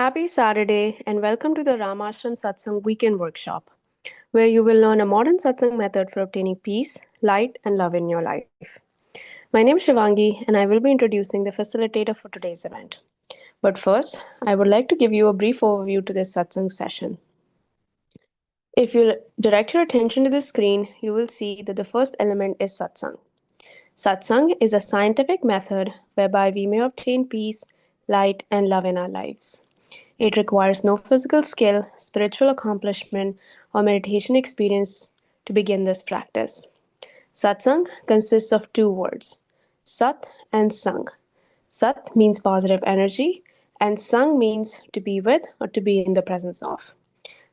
Happy Saturday and welcome to the Ramashram Satsang Weekend Workshop, where you will learn a modern Satsang method for obtaining peace, light, and love in your life. My name is Shivangi and I will be introducing the facilitator for today's event. But first, I would like to give you a brief overview to this Satsang session. If you direct your attention to the screen, you will see that the first element is Satsang. Satsang is a scientific method whereby we may obtain peace, light, and love in our lives. It requires no physical skill, spiritual accomplishment, or meditation experience to begin this practice. Satsang consists of two words, Sat and Sang. Sat means positive energy, and Sang means to be with or to be in the presence of.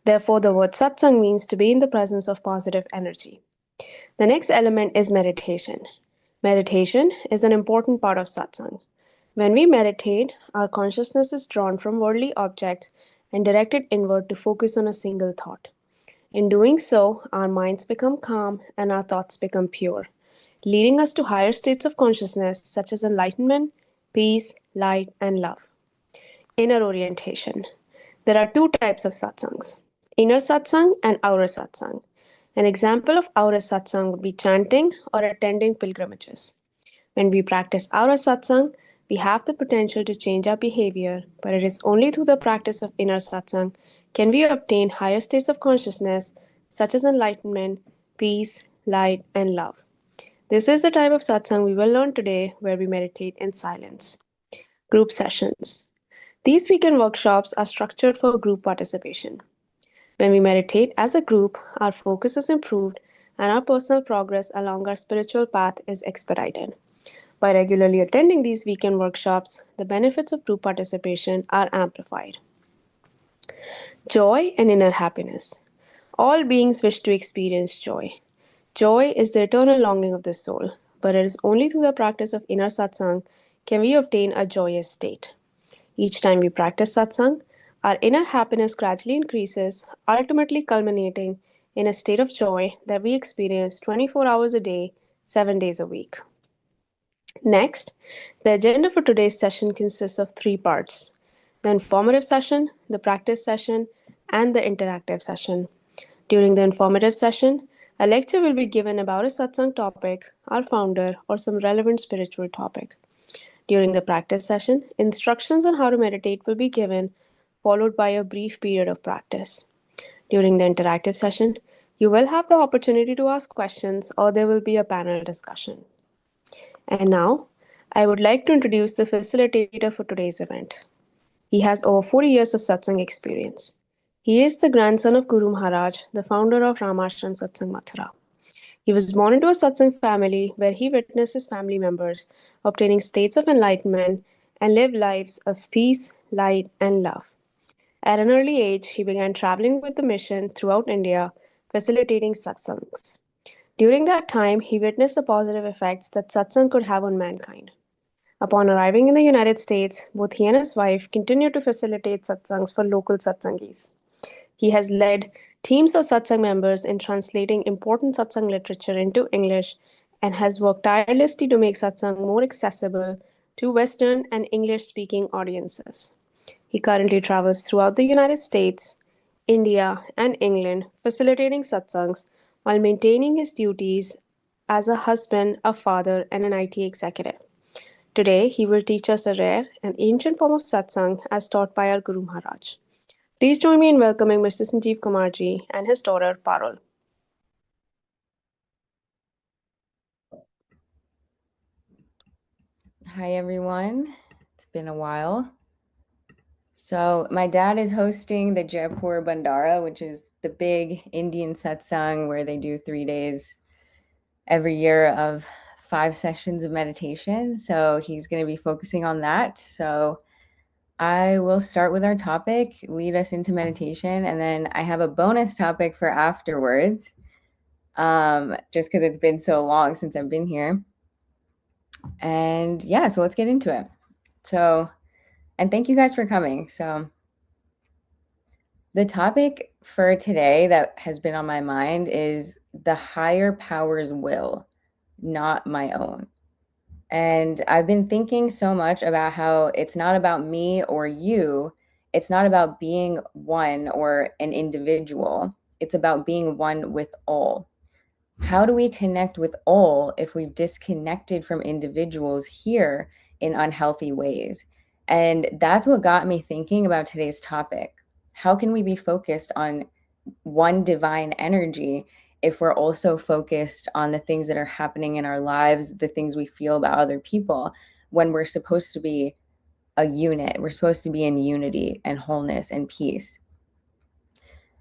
Therefore, the word Satsang means to be in the presence of positive energy. The next element is meditation. Meditation is an important part of satsang. When we meditate, our consciousness is drawn from worldly objects and directed inward to focus on a single thought. In doing so, our minds become calm and our thoughts become pure, leading us to higher states of consciousness such as enlightenment, peace, light, and love. Inner orientation. There are two types of satsangs, inner satsang and outer satsang. An example of outer satsang would be chanting or attending pilgrimages. When we practice outer satsang, we have the potential to change our behavior, but it is only through the practice of inner satsang can we obtain higher states of consciousness such as enlightenment, peace, light, and love. This is the type of satsang we will learn today where we meditate in silence. Group sessions. These weekend workshops are structured for group participation. When we meditate as a group, our focus is improved and our personal progress along our spiritual path is expedited. By regularly attending these weekend workshops, the benefits of group participation are amplified. Joy and inner happiness. All beings wish to experience joy. Joy is the eternal longing of the soul, but it is only through the practice of inner satsang can we obtain a joyous state. Each time we practice satsang, our inner happiness gradually increases, ultimately culminating in a state of joy that we experience 24 hours a day, 7 days a week. Next, the agenda for today's session consists of three parts, the informative session, the practice session, and the interactive session. During the informative session, a lecture will be given about a satsang topic, our founder, or some relevant spiritual topic. During the practice session, instructions on how to meditate will be given, followed by a brief period of practice. During the interactive session, you will have the opportunity to ask questions or there will be a panel discussion. And now, I would like to introduce the facilitator for today's event. He has over 40 years of satsang experience. He is the grandson of Guru Maharaj, the founder of Ramashram Satsang Mathura. He was born into a satsang family where he witnessed his family members obtaining states of enlightenment and live lives of peace, light, and love. At an early age, he began traveling with the mission throughout India, facilitating satsangs. During that time, he witnessed the positive effects that satsang could have on mankind. Upon arriving in the United States, both he and his wife continued to facilitate satsangs for local satsangis. He has led teams of satsang members in translating important satsang literature into English and has worked tirelessly to make satsang more accessible to Western and English-speaking audiences. He currently travels throughout the United States, India, and England, facilitating satsangs while maintaining his duties as a husband, a father, and an IT executive. Today, he will teach us a rare and ancient form of satsang as taught by our Guru Maharaj. Please join me in welcoming Mr. Sanjeev Kumarji and his daughter Parul. Hi, everyone. It's been a while. So my dad is hosting the Jaipur Bandara, which is the big Indian satsang where they do 3 days every year of 5 sessions of meditation. So he's going to be focusing on that. So I will start with our topic, lead us into meditation, and then I have a bonus topic for afterwards, just because it's been so long since I've been here. And yeah, so let's get into it. And thank you guys for coming. So the topic for today that has been on my mind is the higher power's will, not my own. And I've been thinking so much about how it's not about me or you, It's not about being one or an individual. It's about being one with all. How do we connect with all if we've disconnected from individuals here in unhealthy ways? And that's what got me thinking about today's topic. How can we be focused on one divine energy if we're also focused on the things that are happening in our lives, the things we feel about other people, when we're supposed to be a unit? We're supposed to be in unity and wholeness and peace.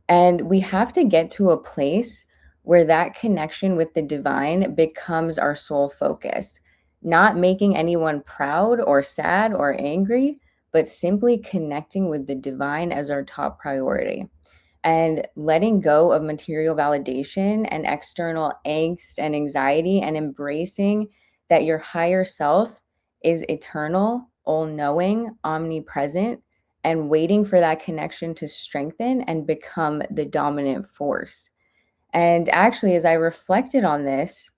And we have to get to a place where that connection with the divine becomes our sole focus, not making anyone proud or sad or angry, but simply connecting with the divine as our top priority and letting go of material validation and external angst and anxiety, and embracing that your higher self is eternal, all knowing, omnipresent, and waiting for that connection to strengthen and become the dominant force. And actually, as I reflected on this,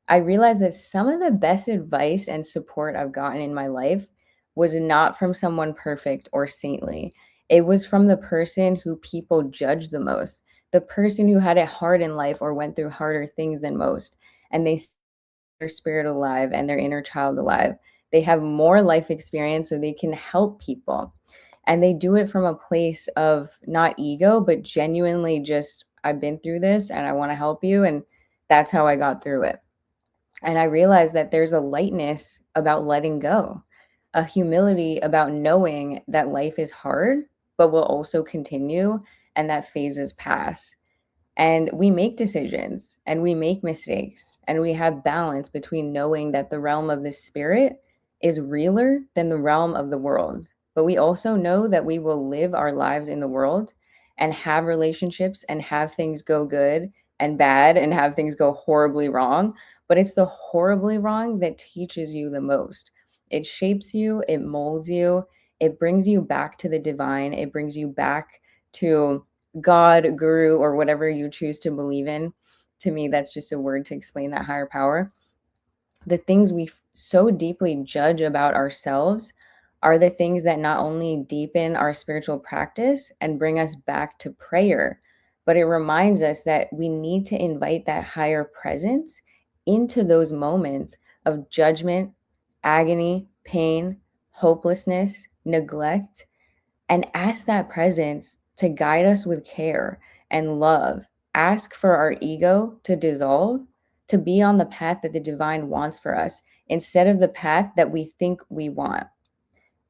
I realized that some of the best advice and support I've gotten in my life was not from someone perfect or saintly. It was from the person who people judge the most, the person who had it hard in life or went through harder things than most. And they see their spirit alive and their inner child alive. They have more life experience so they can help people. And they do it from a place of not ego, but genuinely just, I've been through this and I want to help you. And that's how I got through it. And I realized that there's a lightness about letting go, a humility about knowing that life is hard, but will also continue and that phases pass. And we make decisions and we make mistakes and we have balance between knowing that the realm of the spirit is realer than the realm of the world. But we also know that we will live our lives in the world and have relationships and have things go good and bad and have things go horribly wrong. But it's the horribly wrong that teaches you the most. It shapes you, it molds you, it brings you back to the divine, it brings you back to God, guru, or whatever you choose to believe in. To me, that's just a word to explain that higher power. The things we so deeply judge about ourselves are the things that not only deepen our spiritual practice and bring us back to prayer, but it reminds us that we need to invite that higher presence into those moments of judgment, agony, pain, hopelessness, neglect, and ask that presence to guide us with care and love. Ask for our ego to dissolve, to be on the path that the divine wants for us instead of the path that we think we want.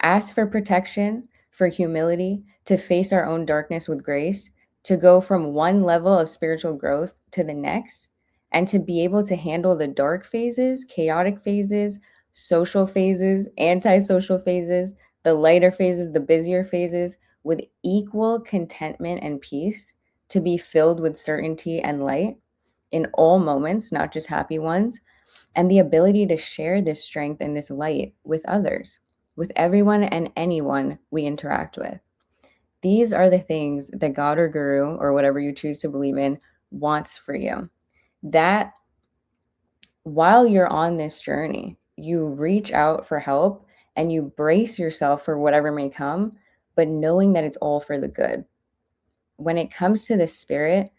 Ask for protection, for humility, to face our own darkness with grace, to go from one level of spiritual growth to the next, and to be able to handle the dark phases, chaotic phases, social phases, antisocial phases, the lighter phases, the busier phases, with equal contentment and peace, to be filled with certainty and light in all moments, not just happy ones, and the ability to share this strength and this light with others, with everyone and anyone we interact with. These are the things that God or Guru, or whatever you choose to believe in, wants for you. That while you're on this journey, you reach out for help and you brace yourself for whatever may come, but knowing that it's all for the good. When it comes to the spirit,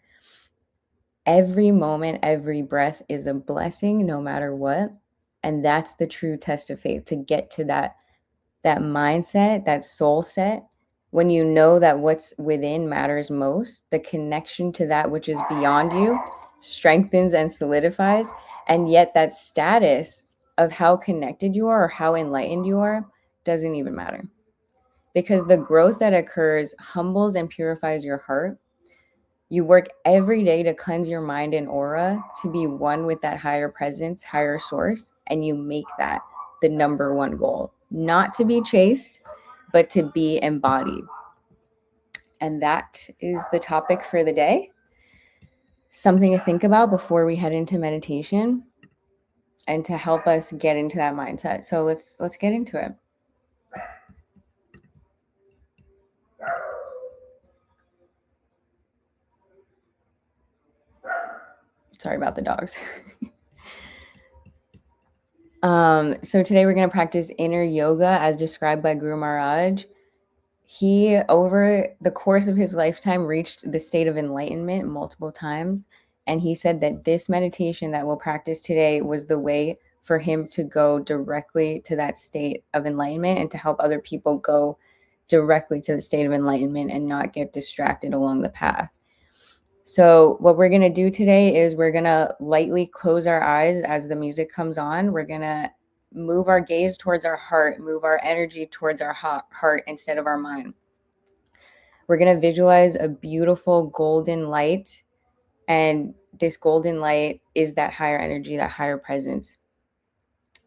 every moment, every breath is a blessing, no matter what. And that's the true test of faith, to get to that mindset, that soul set, when you know that what's within matters most, the connection to that which is beyond you strengthens and solidifies. And yet that status of how connected you are or how enlightened you are doesn't even matter, because the growth that occurs humbles and purifies your heart. You work every day to cleanse your mind and aura to be one with that higher presence, higher source, and you make that the number one goal. Not to be chased, but to be embodied. And that is the topic for the day. Something to think about before we head into meditation and to help us get into that mindset. So let's get into it. Sorry about the dogs. So today we're going to practice inner yoga as described by Guru Maharaj. He, over the course of his lifetime, reached the state of enlightenment multiple times. And he said that this meditation that we'll practice today was the way for him to go directly to that state of enlightenment and to help other people go directly to the state of enlightenment and not get distracted along the path. So, what we're going to do today is we're going to lightly close our eyes as the music comes on. We're going to move our gaze towards our heart, move our energy towards our heart instead of our mind. We're going to visualize a beautiful golden light. And this golden light is that higher energy, that higher presence.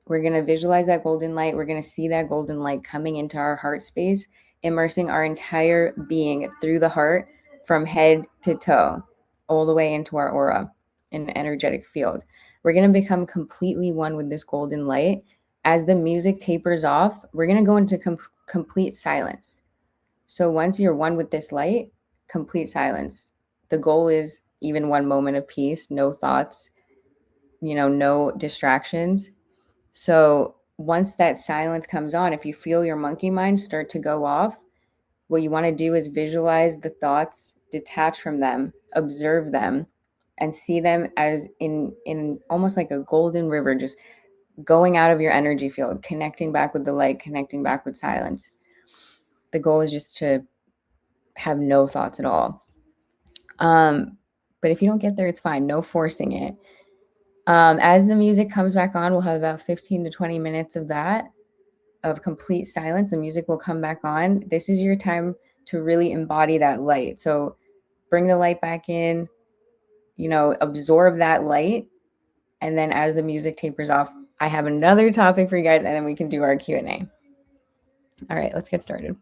We're going to visualize that golden light. We're going to see that golden light coming into our heart space, immersing our entire being through the heart from head to toe, all the way into our aura, an energetic field. We're going to become completely one with this golden light. As the music tapers off, we're going to go into complete silence. So once you're one with this light, complete silence. The goal is even one moment of peace, no thoughts, no distractions. So once that silence comes on, if you feel your monkey mind start to go off, what you want to do is visualize the thoughts, detach from them, observe them, and see them as in almost like a golden river, just going out of your energy field, connecting back with the light, connecting back with silence. The goal is just to have no thoughts at all. But if you don't get there, it's fine. No forcing it. As the music comes back on, we'll have about 15 to 20 minutes of that, of complete silence. The music will come back on. This is your time to really embody that light. So bring the light back in, absorb that light. And then as the music tapers off, I have another topic for you guys, and then we can do our Q&A. All right, let's get started.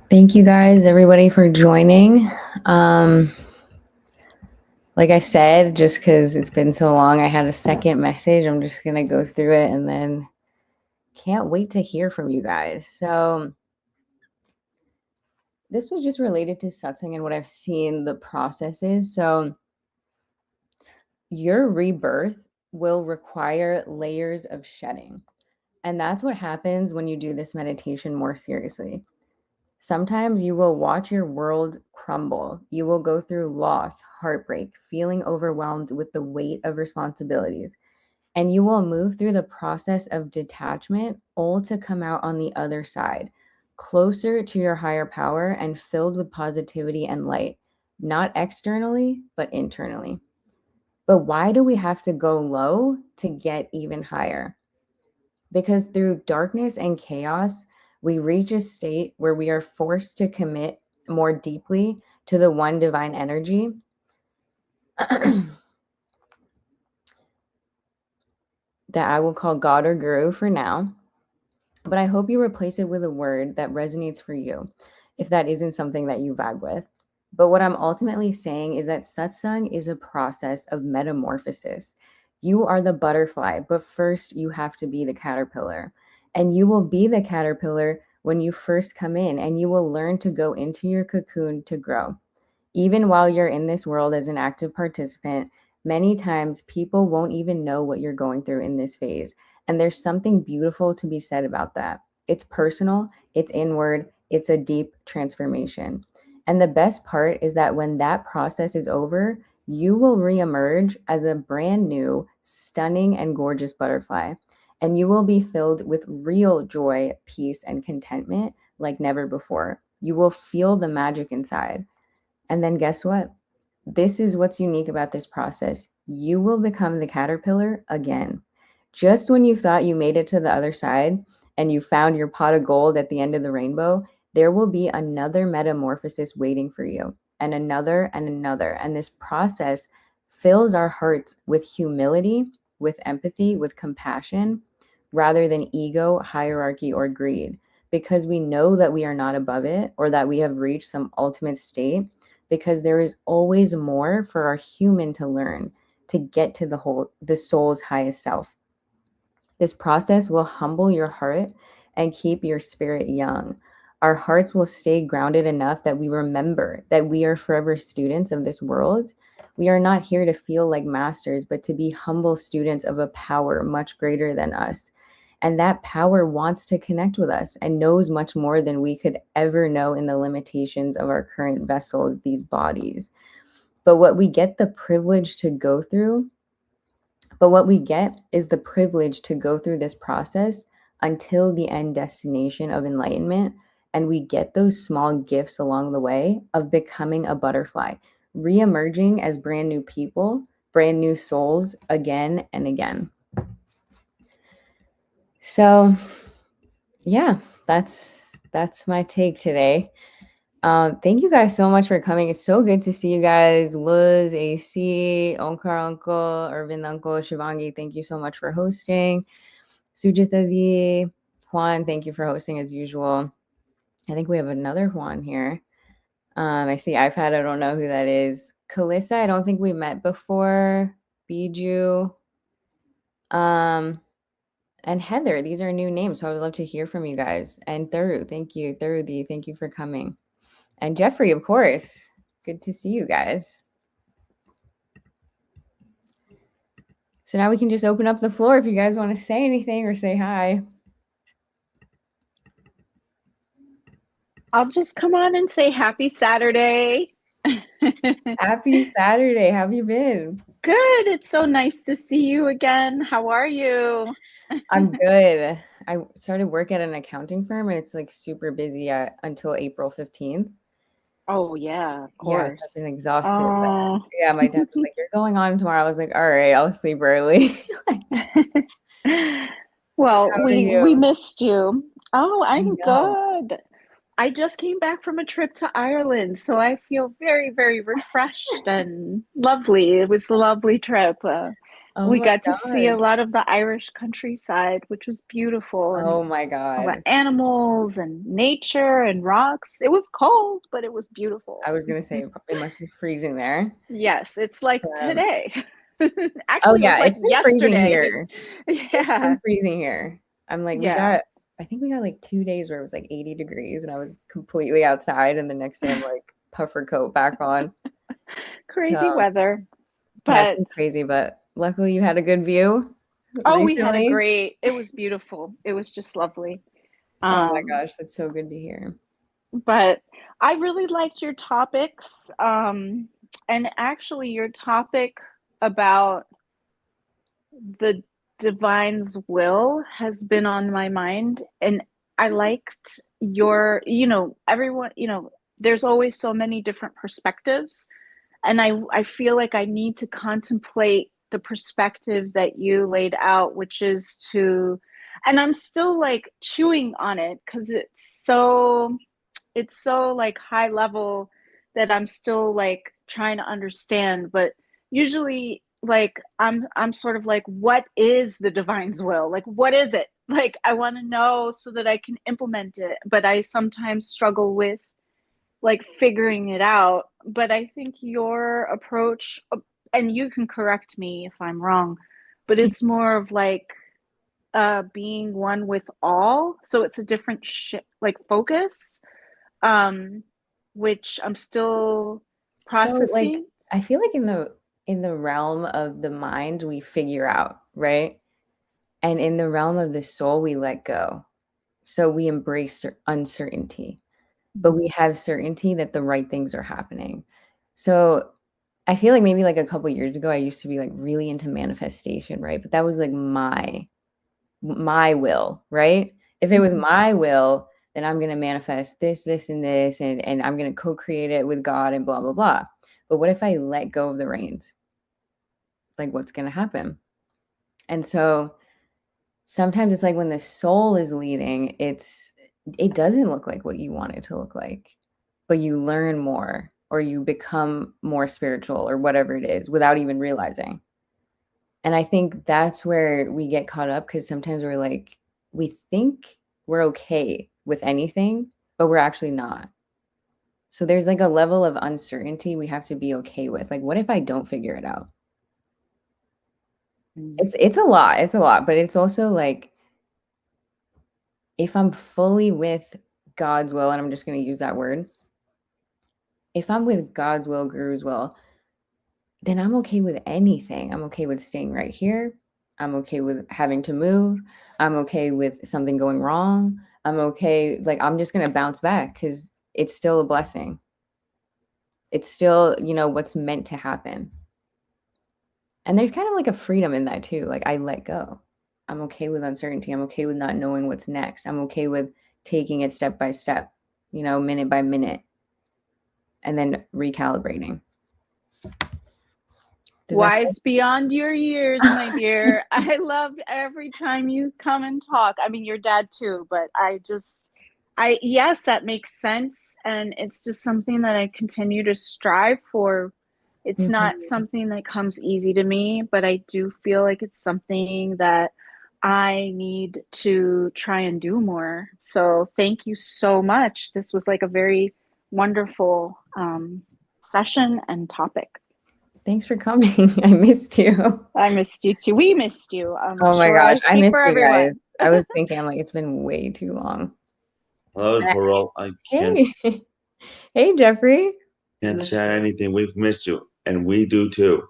Thank you guys, everybody, for joining. Um, like I said, just because it's been so long, I had a second message. I'm just going to go through it and then can't wait to hear from you guys. So, this was just related to Satsang and what I've seen the process is. So, your rebirth will require layers of shedding. And that's what happens when you do this meditation more seriously. Sometimes you will watch your world crumble. You will go through loss, heartbreak, feeling overwhelmed with the weight of responsibilities. And you will move through the process of detachment, all to come out on the other side, closer to your higher power and filled with positivity and light, not externally, but internally. But why do we have to go low to get even higher? Because through darkness and chaos, we reach a state where we are forced to commit more deeply to the one divine energy that I will call God or Guru for now. But I hope you replace it with a word that resonates for you, if that isn't something that you vibe with. But what I'm ultimately saying is that satsang is a process of metamorphosis. You are the butterfly, but first you have to be the caterpillar. And you will be the caterpillar when you first come in, and you will learn to go into your cocoon to grow. Even while you're in this world as an active participant, many times people won't even know what you're going through in this phase. And there's something beautiful to be said about that. It's personal, it's inward, it's a deep transformation. And the best part is that when that process is over, you will reemerge as a brand new, stunning, and gorgeous butterfly. And you will be filled with real joy, peace, and contentment like never before. You will feel the magic inside. And then guess what? This is what's unique about this process. You will become the caterpillar again. Just when you thought you made it to the other side and you found your pot of gold at the end of the rainbow, there will be another metamorphosis waiting for you, and another and another. And this process fills our hearts with humility, with empathy, with compassion, rather than ego, hierarchy, or greed, because we know that we are not above it or that we have reached some ultimate state, because there is always more for our human to learn to get to the soul's highest self. This process will humble your heart and keep your spirit young. Our hearts will stay grounded enough that we remember that we are forever students of this world. We are not here to feel like masters, but to be humble students of a power much greater than us. And that power wants to connect with us and knows much more than we could ever know in the limitations of our current vessels, these bodies. But what we get the privilege to go through but what we get is the privilege to go through this process until the end destination of enlightenment. And we get those small gifts along the way of becoming a butterfly, re-emerging as brand new people, brand new souls again and again. So yeah, that's my take today. Thank you guys so much for coming. It's so good to see you guys. Luz, AC, Onkar Uncle, Irvin Uncle, Shivangi, thank you so much for hosting. Sujitha V, Juan, thank you for hosting as usual. I think we have another Juan here. I see iPad, I don't know who that is. Kalissa, I don't think we met before. Biju, and Heather, these are new names, so I would love to hear from you guys. And Thuru, thank you. Thurudi, thank you for coming. And Jeffrey, of course. Good to see you guys. So now we can just open up the floor if you guys want to say anything or say hi. I'll just come on and say happy Saturday. Happy Saturday. How have you been? Good. It's so nice to see you again. How are you? I'm good. I started work at an accounting firm and it's like super busy until April 15th. Oh, yeah, of Yes, I've been course. exhausted. But Oh. yeah, my dad was like, "You're going on tomorrow." I was like, "All right, I'll sleep early." Well, How are we you? missed you. Oh, I I'm know. good. I just came back from a trip to Ireland, so I feel very, very refreshed and lovely. It was a lovely trip. Oh We my got to see a gosh. lot of the Irish countryside, which was beautiful, and Oh my all the God. animals and nature and rocks. It was cold, but it was I beautiful. was gonna say it must be freezing there. Yes, it's like Um, today. oh Actually, it was yeah, like it's been freezing yesterday. here. It's been Yeah, freezing here. I'm like, yeah. I think we got like 2 days where it was like 80 degrees and I was completely outside, and the next day I'm like puffer coat back on. Crazy So weather. yeah, it's But been crazy, but luckily you had a good view oh, we had a recently. great, it was beautiful. It was just lovely. Oh my Um, gosh, that's so good to hear. but I really liked your topics. And actually, your topic about the divine's will has been on my mind. And I liked everyone, there's always so many different perspectives. And I feel like I need to contemplate the perspective that you laid out, which is to, and I'm still like chewing on it because it's so like high level that I'm still like trying to understand. But usually like I'm sort of like, what is the divine's will? Like what is it? Like I want to know so that I can implement it. But I sometimes struggle with like figuring it out. But I think your approach, and you can correct me if I'm wrong, but it's more of like being one with all. So it's a different like focus, um, which I'm still So like processing. I feel like in the realm of the mind we figure out, right? And in the realm of the soul we let go. So we embrace uncertainty, but we have certainty that the right things are happening. So I feel like maybe like a couple years ago I used to be like really into manifestation, right? But that was like my will, right? If it was my will, then I'm going to manifest this, and this, and I'm going to co-create it with God and blah, blah, blah. But what if I let go of the reins? Like, what's going to happen? And so sometimes it's like when the soul is leading, it doesn't look like what you want it to look like, but you learn more or you become more spiritual or whatever it is without even realizing. And I think that's where we get caught up because sometimes we're like, we think we're okay with anything, but we're actually not. So there's like a level of uncertainty we have to be okay with. Like, what if I don't figure it out? It's a lot. It's a lot, but it's also like if I'm fully with God's will, and I'm just going to use that word, if I'm with God's will, Guru's will, then I'm okay with anything. I'm okay with staying right here. I'm okay with having to move. I'm okay with something going wrong. I'm okay. Like, I'm just going to bounce back because it's still a blessing. It's still, what's meant to happen. And there's kind of like a freedom in that too. Like, I let go. I'm okay with uncertainty. I'm okay with not knowing what's next. I'm okay with taking it step by step, minute by minute, and then recalibrating. Does that Wise beyond your years, my dear. I love every time you come and talk. I mean, your dad too, but yes, that makes sense. And it's just something that I continue to strive for. It's not Mhm. something that comes easy to me, but I do feel like it's something that I need to try and do more. So thank you so much. This was like a very wonderful session and topic. Thanks for coming. I missed you. I missed you too. We missed you. I'm Oh my sure I gosh, I speak missed for you guys. everyone. I was thinking, I'm like, it's been way too long. Hello, And Parul. I can't hey, hey, Jeffrey. share anything. We've missed you, and we do too.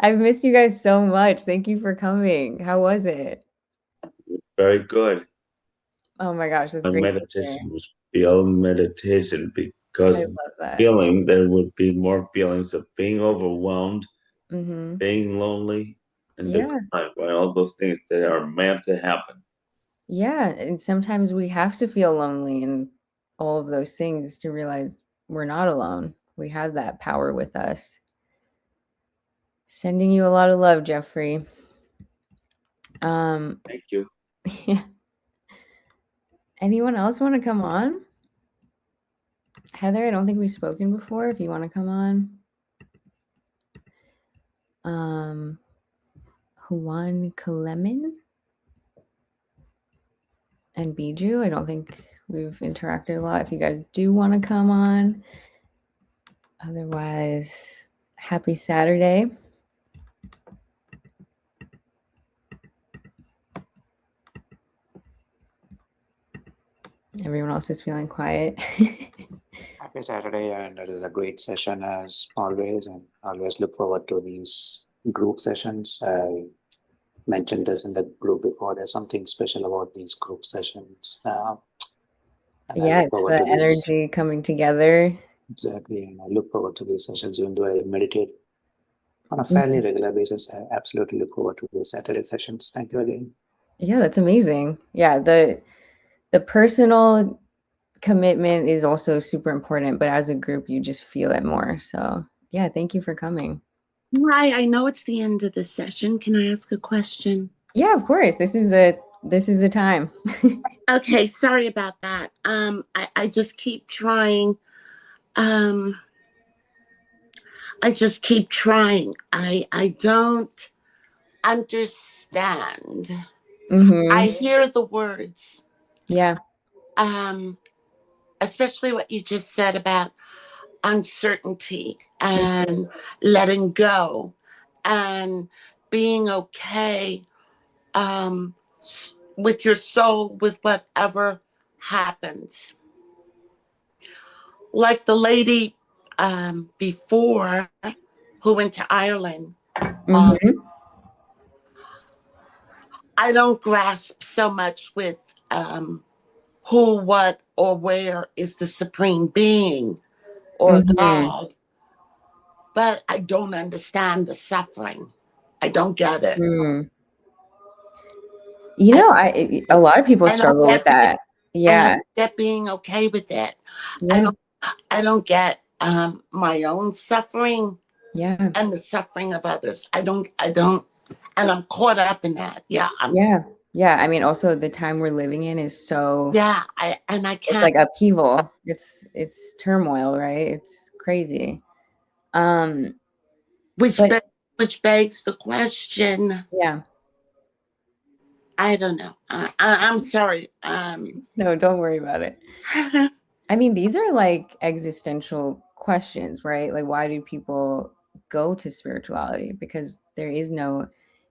I've missed you guys so much. Thank you for coming. How was it? Very good. Oh my gosh, that's My great to hear. meditation was feel meditation I because love that. feeling there would be more feelings of being overwhelmed, Mm-hmm. being lonely, and Yeah. decline. Right, all those things that are meant to happen. Yeah. And sometimes we have to feel lonely and all of those things to realize we're not alone. We have that power with us. Sending you a lot of love, Jeffrey. Thank you. Yeah. Anyone else want to come on? Heather, I don't think we've spoken before. If you want to come on. Huan Kalemin and Biju. I don't think we've interacted a lot. If you guys do want to come on, otherwise, happy Saturday. Everyone else is feeling quiet. Happy Saturday, and it is a great session as always, and I always look forward to these group sessions. I mentioned this in the group before. There's something special about these group sessions, and I Yeah, look it's forward the to this energy coming together. exactly, and I look forward to these sessions. Even though I meditate on a fairly regular basis, I absolutely look forward to the Saturday sessions. Thank you again. Yeah, that's amazing. Yeah, the personal commitment is also super important, but as a group, you just feel it more. So yeah, thank you for coming. Hi, I know it's the end of the session. Can I ask a question? Yeah, of course. This is the time. Okay, sorry about that. I just keep trying. I just keep trying. I don't understand. I hear the words. Yeah. Especially what you just said about uncertainty and letting go and being okay with your soul, with whatever happens. Like the lady before who went to Ireland. I don't grasp so much with who, what, or where is the supreme being or God, but I don't understand the suffering. I don't get it. You know, a lot of people struggle with that. Yeah. I don't get being okay with it. Yeah. I don't get my own suffering. Yeah. And the suffering of others. I don't, and I'm caught up in that. Yeah. Yeah. I mean, also the time we're living in is so. Yeah. I can't. It's like upheaval. It's turmoil, right? It's crazy. Which begs the question. Yeah. I don't know. I'm sorry. No, don't worry about it. I mean, these are like existential questions, right? Like, why do people go to spirituality? Because there is no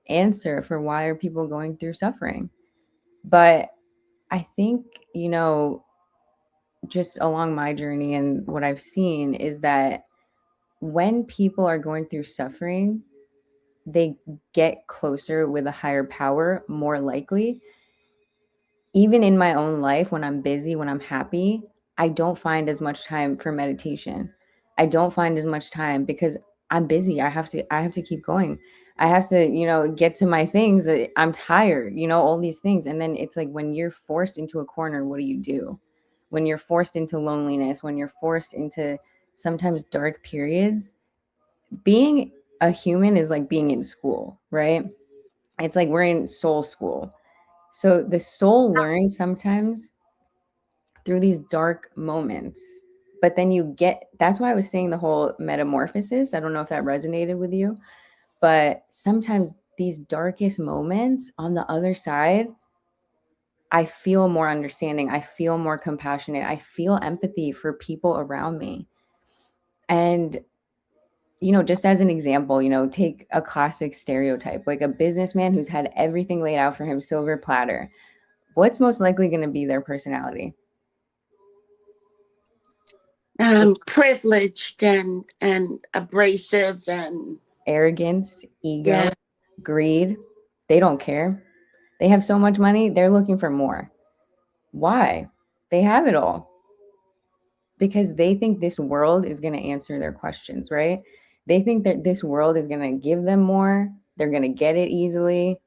answer for why are people going through suffering. But I think, you know, just along my journey and what I've seen is that when people are going through suffering, they get closer with a higher power, more likely. Even in my own life, when I'm busy, when I'm happy, I don't find as much time for meditation. I don't find as much time because I'm busy. I have to keep going. I have to, you know, get to my things. I'm tired, you know, all these things. And then it's like when you're forced into a corner, what do? When you're forced into loneliness, when you're forced into sometimes dark periods, being a human is like being in school, right? It's like we're in soul school. So the soul learns sometimes through these dark moments, but then that's why I was saying the whole metamorphosis. I don't know if that resonated with you, but sometimes these darkest moments on the other side, I feel more understanding. I feel more compassionate. I feel empathy for people around me. And, you know, just as an example, you know, take a classic stereotype, like a businessman who's had everything laid out for him, silver platter. What's most likely going to be their personality? Privileged and abrasive and arrogance, ego, greed. They don't care. They have so much money, they're looking for more. Why? They have it all. Because they think this world is going to answer their questions, right? They think that this world is going to give them more. They're going to get it easily.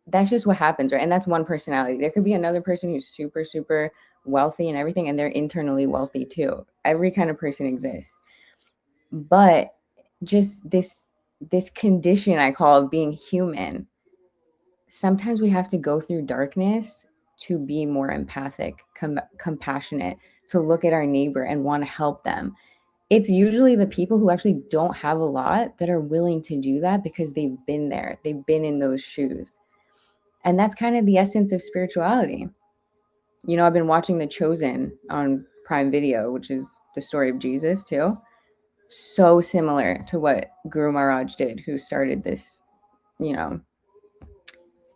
That's just what happens, right? And that's one personality. There could be another person who's super, super wealthy and everything, and they're internally wealthy too. Every kind of person exists. But just this condition I call being human, sometimes we have to go through darkness to be more empathic, compassionate, to look at our neighbor and want to help them. it's usually the people who actually don't have a lot that are willing to do that because they've been there. They've been in those shoes. And that's kind of the essence of spirituality. You know, I've been watching The Chosen on Prime Video, which is the story of Jesus too. So similar to what Guru Maharaj did, who started this, you know,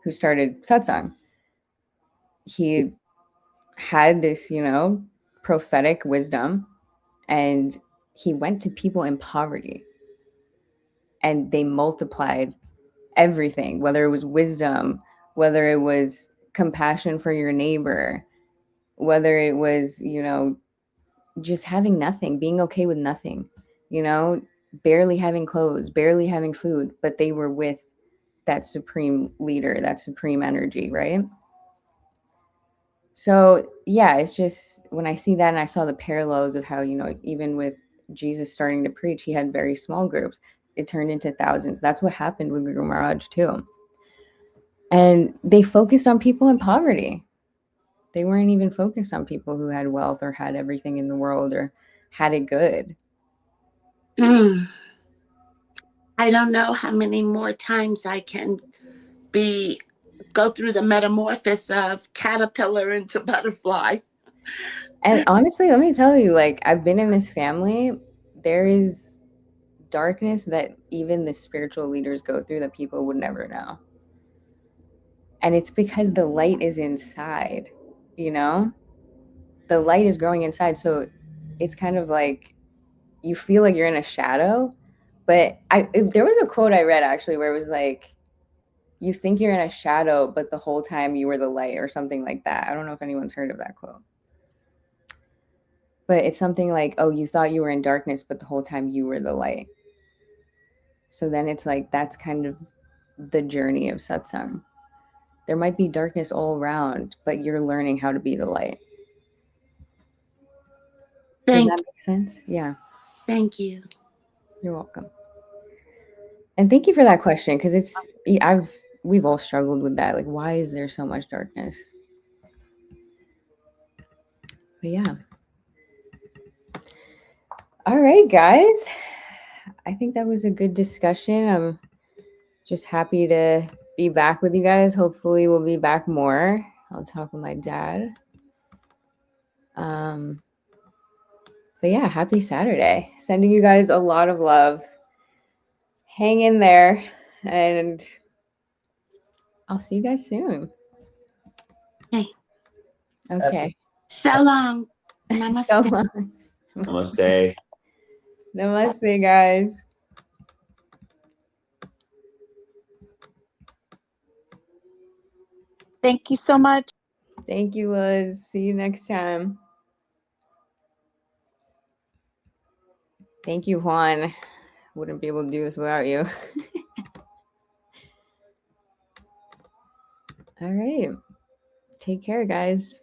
who started Satsang. He had this, you know, prophetic wisdom, and he went to people in poverty and they multiplied everything, whether it was wisdom, whether it was compassion for your neighbor, whether it was, you know, just having nothing, being okay with nothing, you know, barely having clothes, barely having food, but they were with that supreme leader, that supreme energy, right? So, yeah, it's just when I see that and I saw the parallels of how, you know, even with Jesus starting to preach, he had very small groups. It turned into thousands. That's what happened with Guru Maharaj too. And they focused on people in poverty. They weren't even focused on people who had wealth or had everything in the world or had it good. I don't know how many more times I can go through the metamorphosis of caterpillar into butterfly. And honestly, let me tell you, like, I've been in this family. There is darkness that even the spiritual leaders go through that people would never know. And it's because the light is inside, you know? The light is growing inside. So it's kind of like you feel like you're in a shadow. But there was a quote I read actually where it was like, you think you're in a shadow, but the whole time you were the light, or something like that. I don't know if anyone's heard of that quote. But it's something like, oh, you thought you were in darkness, but the whole time you were the light. So then it's like, that's kind of the journey of satsang. There might be darkness all around, but you're learning how to be the light. Does that make sense? Yeah. Thank you. You're welcome. And thank you for that question, because we've all struggled with that. Like, why is there so much darkness? But yeah. All right, guys. I think that was a good discussion. I'm just happy to be back with you guys. Hopefully we'll be back more. I'll talk with my dad. But yeah, happy Saturday. Sending you guys a lot of love. Hang in there, and I'll see you guys soon. Hey. Okay. So long. Namaste. So long. Namaste. Namaste, guys. Thank you so much. Thank you, Liz. See you next time. Thank you, Juan. Wouldn't be able to do this without you. All right. Take care, guys.